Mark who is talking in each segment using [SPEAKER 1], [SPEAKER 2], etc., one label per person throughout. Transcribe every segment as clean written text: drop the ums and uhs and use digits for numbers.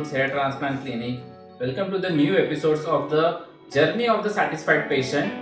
[SPEAKER 1] Roots Hair Transplant Clinic. Welcome to the new episodes of the Journey of the Satisfied Patient.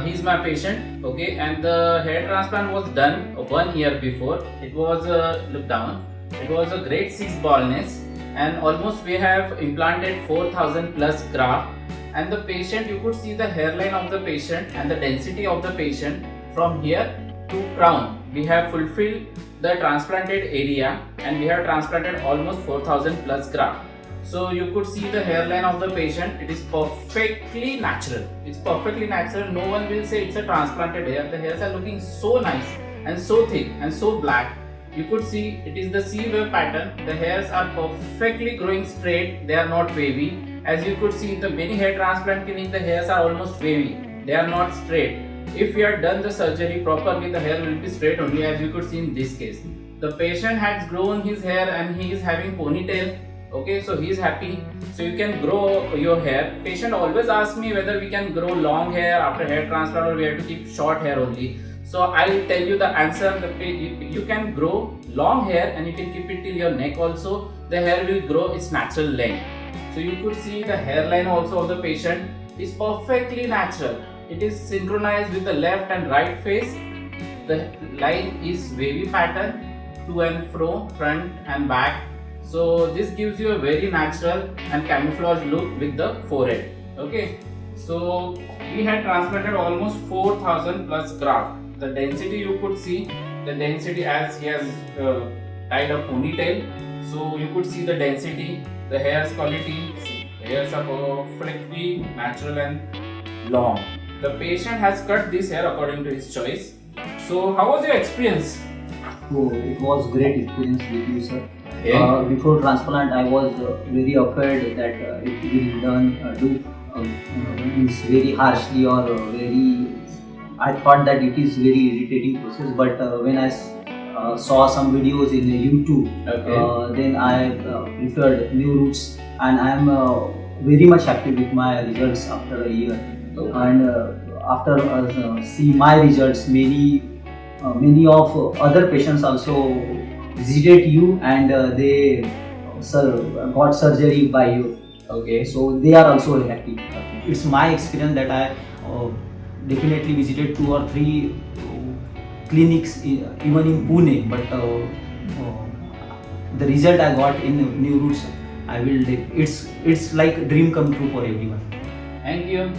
[SPEAKER 1] He is my patient, okay, and the hair transplant was done 1 year before. It was look down. It was a great cyst baldness, and almost we have implanted 4,000 plus graft. And the patient, you could see the hairline of the patient and the density of the patient from here to crown. We have fulfilled the transplanted area, and we have transplanted almost 4,000 plus graft. So you could see the hairline of the patient. It is perfectly natural. It's perfectly natural. No one will say it's a transplanted hair. The hairs are looking so nice and so thick and so black. You could see it is the C-wave pattern. The hairs are perfectly growing straight. They are not wavy. As you could see in the many hair transplant clinic, the hairs are almost wavy. They are not straight. If we have done the surgery properly, the hair will be straight only, as you could see in this case. The patient has grown his hair and he is having ponytail. Okay, so he is happy. So you can grow your hair. Patient always asks me whether we can grow long hair after hair transplant or we have to keep short hair only. So I'll tell you the answer. You can grow long hair and you can keep it till your neck also. The hair will grow its natural length. So you could see the hairline also of the patient is perfectly natural. It is synchronized with the left and right face. The line is wavy pattern to and fro, front and back. So this gives you a very natural and camouflage look with the forehead. Okay. So we had transplanted almost 4,000 plus graft. The density you could see, the density as he has tied a ponytail. So you could see the density, the hair's quality. The hairs are perfectly natural and long. The patient has cut this hair according to his choice. So how was your experience?
[SPEAKER 2] Oh, it was great experience with you, sir.
[SPEAKER 1] Okay.
[SPEAKER 2] Before transplant, I was very afraid that it will do means very harshly or very. I thought that it is very irritating process. But when I saw some videos in YouTube,
[SPEAKER 1] Okay.
[SPEAKER 2] then I preferred New Roots, and I am very much happy with my results after a year.
[SPEAKER 1] Okay.
[SPEAKER 2] And after see my results, many of other patients also visited you, and they got surgery by you.
[SPEAKER 1] Okay.
[SPEAKER 2] So they are also happy. It's my experience that I definitely visited 2 or 3 clinics even in Pune, but the result I got in New Roots, it's like a dream come true for everyone.
[SPEAKER 1] Thank you.